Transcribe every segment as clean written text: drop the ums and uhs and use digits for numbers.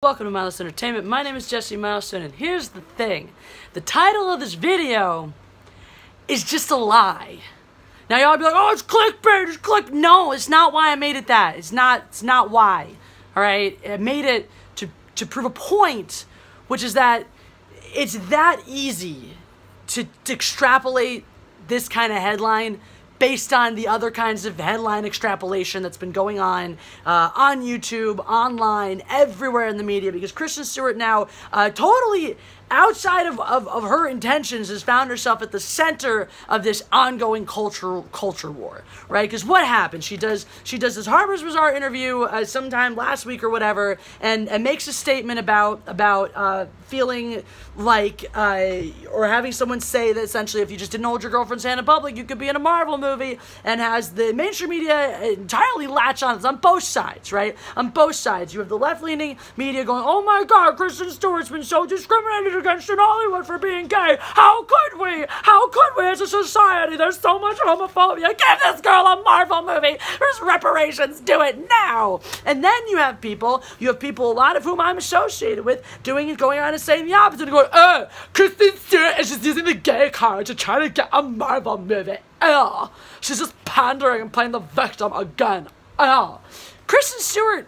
Welcome to Mindless Entertainment. My name is Jesse Milestone, and here's the thing. The title of this video is just a lie. Now y'all be like, oh, it's clickbait, it's click. No, it's not why I made it that. It's not why. Alright? I made it to prove a point, which is that it's that easy to extrapolate this kind of headline based on the other kinds of headline extrapolation that's been going on YouTube, online, everywhere in the media, because Kristen Stewart now totally outside of her intentions has found herself at the center of this ongoing culture war, right? Because what happened? She does this Harper's Bazaar interview sometime last week or whatever, and makes a statement about feeling like or having someone say that essentially if you just didn't hold your girlfriend's hand in public, you could be in a Marvel movie, and has the mainstream media entirely latch on. It's on both sides, right? On both sides. You have the left-leaning media going, oh my God, Kristen Stewart's been so discriminated against in Hollywood for being gay. How could we as a society? There's so much homophobia. Give this girl a Marvel movie. There's reparations. Do it now. And then you have people, a lot of whom I'm associated with, going around and saying the opposite, and going, Kristen Stewart is just using the gay card to try to get a Marvel movie. She's just pandering and playing the victim again. Kristen Stewart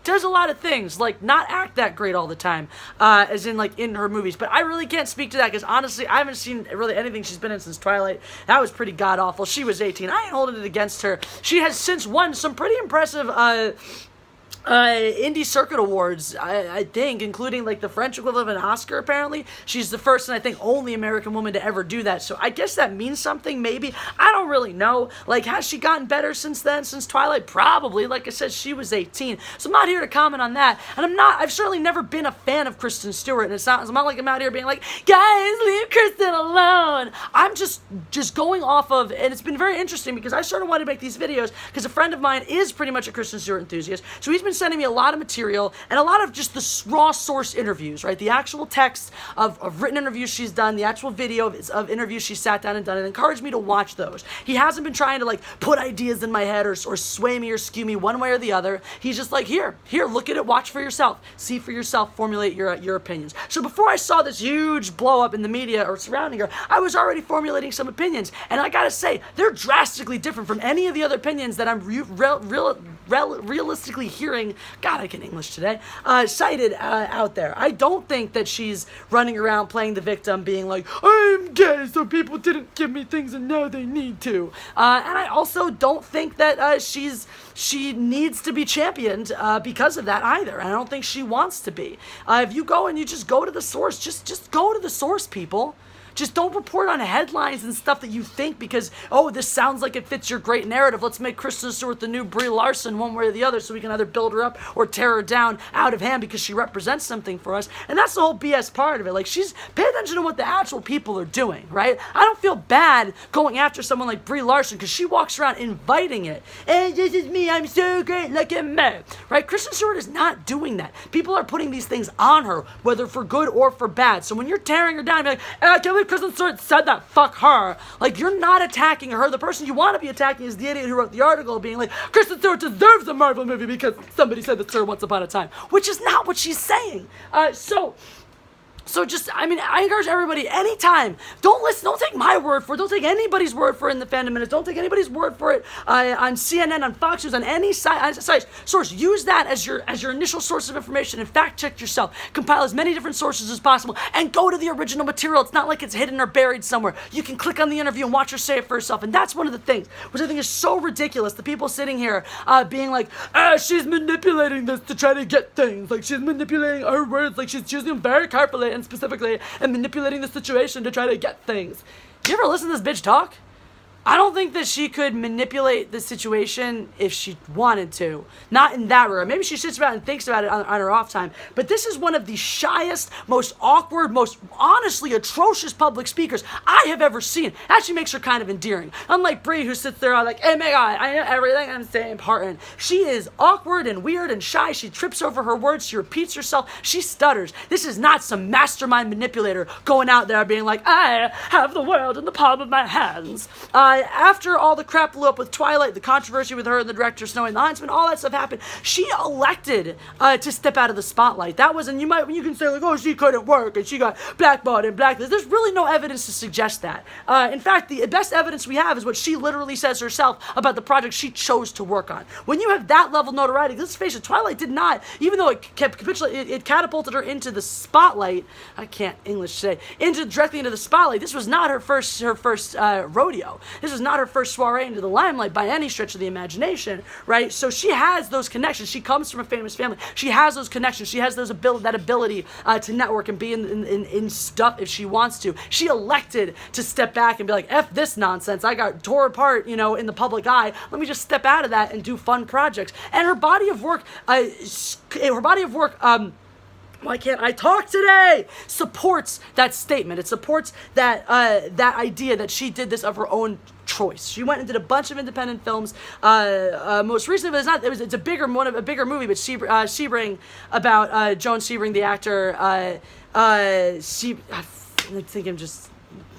does a lot of things, like not act that great all the time, as in like in her movies, but I really can't speak to that because honestly I haven't seen really anything she's been in since Twilight. That was pretty god-awful. She was 18. I ain't holding it against her. She has since won some pretty impressive indie circuit awards, I think, including like the French equivalent of an Oscar. Apparently she's the first and I think only American woman to ever do that, so I guess that means something. Maybe, I don't really know. Like, has she gotten better since then, since Twilight? Probably. Like I said, she was 18, so I'm not here to comment on that, and I've certainly never been a fan of Kristen Stewart, and it's not like I'm out here being like, guys, leave Kristen alone. I'm just going off of, and it's been very interesting because I sort of wanted to make these videos because a friend of mine is pretty much a Kristen Stewart enthusiast, so he's been sending me a lot of material and a lot of just the raw source interviews, right? The actual text of written interviews she's done, the actual video of interviews she sat down and done, and encouraged me to watch those. He hasn't been trying to like put ideas in my head or sway me or skew me one way or the other. He's just like, here, look at it, watch for yourself, see for yourself, formulate your opinions. So before I saw this huge blow up in the media or surrounding her, I was already formulating some opinions, and I gotta say, they're drastically different from any of the other opinions that I'm realistically hearing, God, I can English today, cited out there. I don't think that she's running around playing the victim, being like, I'm gay, so people didn't give me things and now they need to. And I also don't think that she needs to be championed because of that either. And I don't think she wants to be. If you go and you just go to the source, just go to the source, people. Just don't report on headlines and stuff that you think because, oh, this sounds like it fits your great narrative. Let's make Kristen Stewart the new Brie Larson one way or the other so we can either build her up or tear her down out of hand because she represents something for us. And that's the whole BS part of it. Like, pay attention to what the actual people are doing, right? I don't feel bad going after someone like Brie Larson because she walks around inviting it. Hey, this is me. I'm so great. Look at me. Right? Kristen Stewart is not doing that. People are putting these things on her, whether for good or for bad. So when you're tearing her down, you're like, I can't believe Kristen Stewart said that, fuck her. Like, you're not attacking her. The person you want to be attacking is the idiot who wrote the article being like, Kristen Stewart deserves a Marvel movie because somebody said that to her once upon a time, which is not what she's saying. So just, I mean, I encourage everybody, anytime, don't take my word for it, don't take anybody's word for it in the fandom minutes, don't take anybody's word for it on CNN, on Fox News, on any source. Use that as your initial source of information and fact check yourself. Compile as many different sources as possible and go to the original material. It's not like it's hidden or buried somewhere. You can click on the interview and watch her say it for herself, and that's one of the things, which I think is so ridiculous. The people sitting here being like, she's manipulating this to try to get things. Like, she's manipulating her words, like she's choosing them very carefully and specifically and manipulating the situation to try to get things. You ever listen to this bitch talk? I don't think that she could manipulate the situation if she wanted to. Not in that regard. Maybe she sits about and thinks about it on her off time. But this is one of the shyest, most awkward, most honestly atrocious public speakers I have ever seen. Actually makes her kind of endearing. Unlike Brie, who sits there like, hey, my God, I know everything I'm saying important. She is awkward and weird and shy. She trips over her words. She repeats herself. She stutters. This is not some mastermind manipulator going out there being like, I have the world in the palm of my hands. after all the crap blew up with Twilight, the controversy with her and the director Snow and the Huntsman, all that stuff happened, she elected to step out of the spotlight. That was, and you can say like, oh, she couldn't work and she got blackballed and blacklisted. There's really no evidence to suggest that. In fact, the best evidence we have is what she literally says herself about the project she chose to work on. When you have that level of notoriety, let's face it, Twilight did not, even though it catapulted her into the spotlight. I can't English today. Directly into the spotlight. This was not her first rodeo. This was not her first soiree into the limelight by any stretch of the imagination, right? So she has those connections. She comes from a famous family. She has those connections. She has that ability to network and be in stuff if she wants to. She elected to step back and be like, F this nonsense. I got tore apart, in the public eye. Let me just step out of that and do fun projects. And her body of work, why can't I talk today? Supports that statement. It supports that idea that she did this of her own choice. She went and did a bunch of independent films. Most recently, it's a bigger movie, but Sebring, about Joan Sebring, the actor.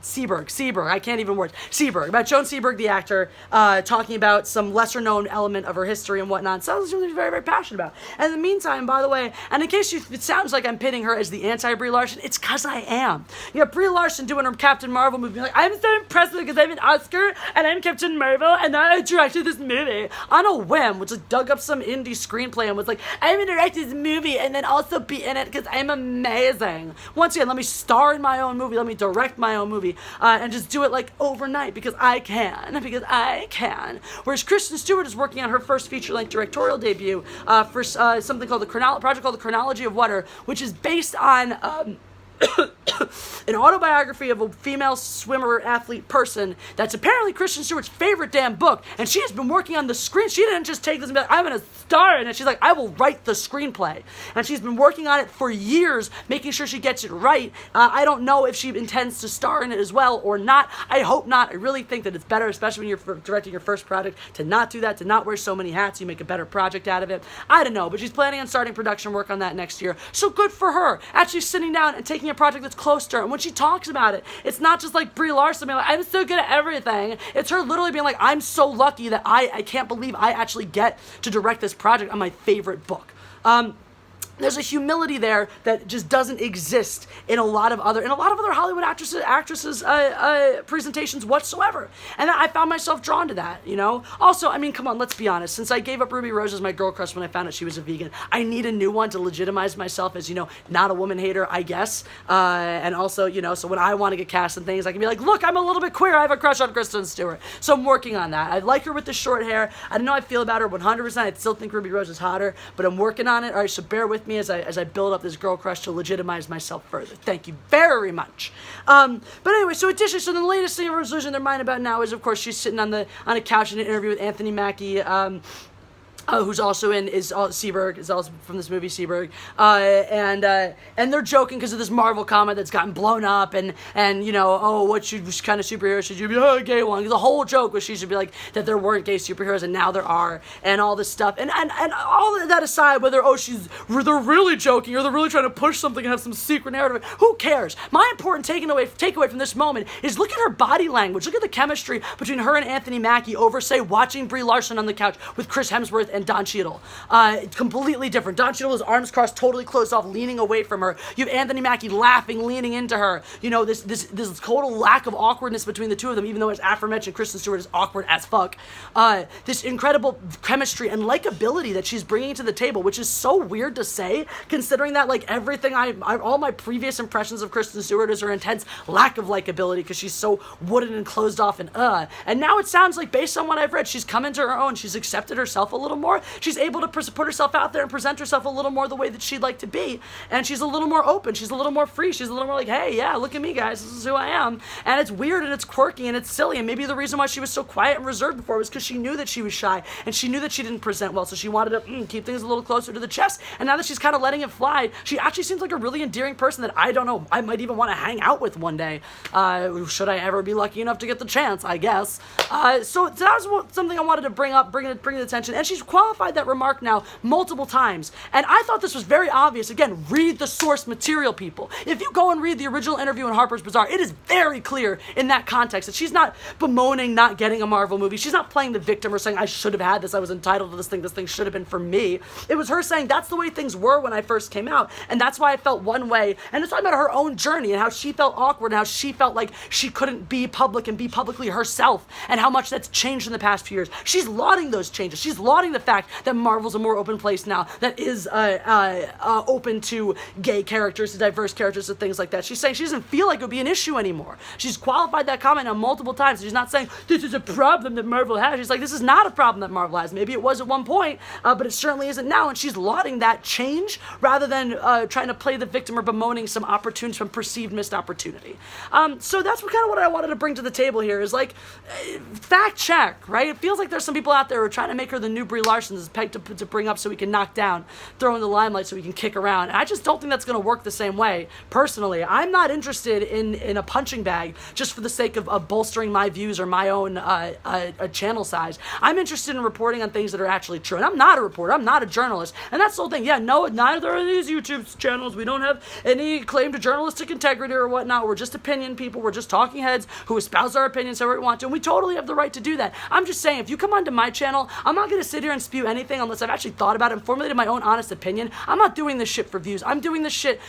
Seberg, I can't even word. Seberg, about Joan Seberg, the actor, talking about some lesser-known element of her history and whatnot. So I was very, very passionate about. And in the meantime, by the way, and in case it sounds like I'm pitting her as the anti-Brie Larson, it's because I am. You got Brie Larson doing her Captain Marvel movie, like, I'm so impressed because I'm an Oscar, and I'm Captain Marvel, and I directed this movie on a whim, which just dug up some indie screenplay and was like, I'm gonna direct this movie and then also be in it because I'm amazing. Once again, let me star in my own movie, let me direct my own movie. And just do it like overnight because I can. Whereas Kristen Stewart is working on her first feature-length directorial debut for something called project called The Chronology of Water, which is based on an autobiography of a female swimmer, athlete, person that's apparently Kristen Stewart's favorite damn book, and she has been working on the screen. She didn't just take this and be like, I'm gonna star in it. She's like, I will write the screenplay, and she's been working on it for years, making sure she gets it right. I don't know if she intends to star in it as well or not. I hope not. I really think that it's better, especially when you're directing your first project, to not do that, to not wear so many hats. You make a better project out of it. I don't know, but she's planning on starting production work on that next year, so good for her. Actually sitting down and taking a project that's close to her. And when she talks about it, it's not just like Brie Larson being like, I'm so good at everything. It's her literally being like, I'm so lucky that I can't believe I actually get to direct this project on my favorite book. There's a humility there that just doesn't exist in a lot of other Hollywood actresses presentations whatsoever. And I found myself drawn to that, Also, I mean, come on, let's be honest. Since I gave up Ruby Rose as my girl crush when I found out she was a vegan, I need a new one to legitimize myself as, not a woman hater, I guess. And also, so when I want to get cast in things, I can be like, look, I'm a little bit queer. I have a crush on Kristen Stewart. So I'm working on that. I like her with the short hair. I don't know how I feel about her 100%. I still think Ruby Rose is hotter, but I'm working on it. All right, so bear with me as I build up this girl crush to legitimize myself further. Thank you very much. But anyway, so the latest thing everyone's losing their mind about now is, of course, she's sitting on a couch in an interview with Anthony Mackie, who's also Seberg, is also from this movie, Seberg, and they're joking because of this Marvel comic that's gotten blown up, and what kind of superhero should you be? Oh, a gay one. The whole joke was she should be like that there weren't gay superheroes and now there are, and all this stuff, and all of that aside, whether they're really joking or they're really trying to push something and have some secret narrative, who cares? My important takeaway from this moment is look at her body language, look at the chemistry between her and Anthony Mackie over, say, watching Brie Larson on the couch with Chris Hemsworth and Don Cheadle. It's completely different. Don Cheadle has arms crossed, totally closed off, leaning away from her. You have Anthony Mackie laughing, leaning into her. This total lack of awkwardness between the two of them, even though, as aforementioned, Kristen Stewart is awkward as fuck. This incredible chemistry and likability that she's bringing to the table, which is so weird to say, considering that, like, everything all my previous impressions of Kristen Stewart is her intense lack of likability because she's so wooden and closed off and now it sounds like, based on what I've read, she's come into her own. She's accepted herself a little more. She's able to put herself out there and present herself a little more the way that she'd like to be. And she's a little more open. She's a little more free. She's a little more like, hey, yeah, look at me, guys. This is who I am. And it's weird and it's quirky and it's silly. And maybe the reason why she was so quiet and reserved before was because she knew that she was shy and she knew that she didn't present well. So she wanted to keep things a little closer to the chest. And now that she's kind of letting it fly, she actually seems like a really endearing person that I don't know, I might even want to hang out with one day. Should I ever be lucky enough to get the chance, I guess. So that was something I wanted to bring to attention. And she's qualified that remark now multiple times. And I thought this was very obvious. Again, read the source material, people. If you go and read the original interview in Harper's Bazaar, it is very clear in that context that she's not bemoaning not getting a Marvel movie. She's not playing the victim or saying, I should have had this, I was entitled to this thing should have been for me. It was her saying, that's the way things were when I first came out, and that's why I felt one way. And it's talking about her own journey and how she felt awkward and how she felt like she couldn't be public and be publicly herself, and how much that's changed in the past few years. She's lauding those changes. She's lauding the fact that Marvel's a more open place now, that is open to gay characters, to diverse characters, and things like that. She's saying she doesn't feel like it would be an issue anymore. She's qualified that comment now multiple times. She's not saying this is a problem that Marvel has. She's like, this is not a problem that Marvel has. Maybe it was at one point, but it certainly isn't now. And she's lauding that change rather than trying to play the victim or bemoaning some opportunity, some perceived missed opportunity. So that's kind of what I wanted to bring to the table here is like, fact check, right? It feels like there's some people out there who are trying to make her the new Brie Larson, this peg to bring up so we can knock down, throw in the limelight so we can kick around. And I just don't think that's going to work the same way. Personally, I'm not interested in a punching bag just for the sake of bolstering my views or my own channel size. I'm interested in reporting on things that are actually true. And I'm not a reporter. I'm not a journalist. And that's the whole thing. Yeah, no, neither are these YouTube channels. We don't have any claim to journalistic integrity or whatnot. We're just opinion people. We're just talking heads who espouse our opinions however we want to. And we totally have the right to do that. I'm just saying, if you come onto my channel, I'm not going to sit here and spew anything unless I've actually thought about it and formulated my own honest opinion. I'm not doing this shit for views. I'm doing this shit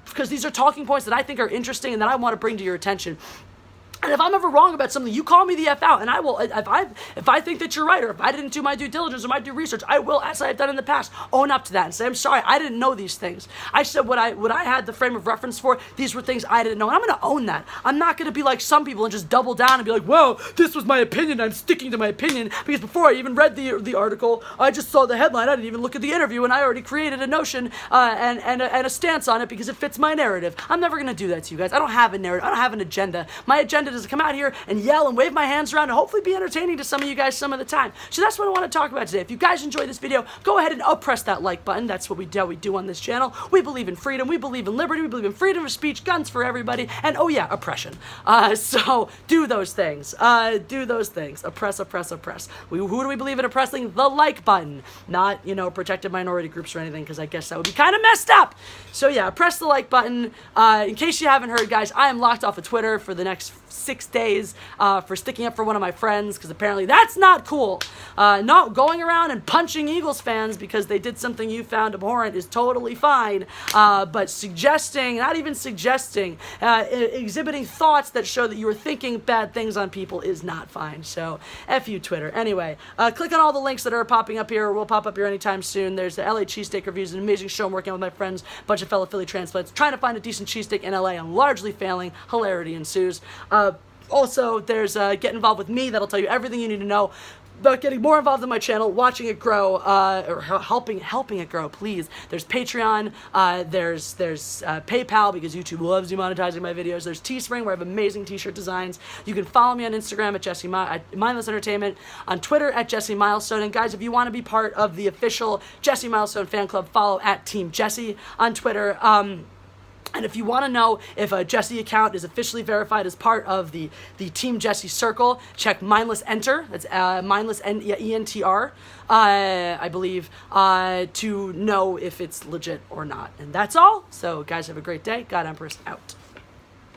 because these are talking points that I think are interesting and that I want to bring to your attention. And if I'm ever wrong about something, you call me the F out, and I will, if I think that you're right, or if I didn't do my due diligence or my due research, I will, as I've done in the past, own up to that and say, I'm sorry, I didn't know these things. I said what I had the frame of reference for, these were things I didn't know, and I'm going to own that. I'm not going to be like some people and just double down and be like, well, this was my opinion, I'm sticking to my opinion, because before I even read the article, I just saw the headline, I didn't even look at the interview, and I already created a notion and a stance on it because it fits my narrative. I'm never going to do that to you guys. I don't have a narrative. I don't have an agenda. My agenda is to come out here and yell and wave my hands around and hopefully be entertaining to some of you guys some of the time. So that's what I want to talk about today. If you guys enjoyed this video, go ahead and press that like button. That's what we do on this channel. We believe in freedom. We believe in liberty. We believe in freedom of speech, guns for everybody, and oh yeah, oppression. So do those things. Do those things. Oppress, oppress, oppress. Who do we believe in oppressing? The like button. Not, protected minority groups or anything, because I guess that would be kind of messed up. So yeah, press the like button. In case you haven't heard, guys, I am locked off of Twitter for the next 6 days for sticking up for one of my friends, because apparently that's not cool. Not going around and punching Eagles fans because they did something you found abhorrent is totally fine, but suggesting, not even suggesting, exhibiting thoughts that show that you were thinking bad things on people is not fine. So F you, Twitter. Anyway, click on all the links that are popping up here or will pop up here anytime soon. There's the LA cheesesteak reviews, an amazing show I'm working on with my friends, a bunch of fellow Philly transplants, trying to find a decent cheesesteak in LA and largely failing. Hilarity ensues. Also, there's get involved with me. That'll tell you everything you need to know about getting more involved in my channel, watching it grow, or helping it grow, please. There's Patreon, there's PayPal, because YouTube loves demonetizing my videos. There's Teespring, where I have amazing t-shirt designs. You can follow me on Instagram at Mindless Entertainment, on Twitter at Jesse Milestone. And guys, if you want to be part of the official Jesse Milestone fan club, follow at Team Jesse on Twitter. And if you want to know if a Jesse account is officially verified as part of the Team Jesse circle, check Mindless Enter. That's Mindless ENTR, I believe, to know if it's legit or not. And that's all. So, guys, have a great day. God Empress out.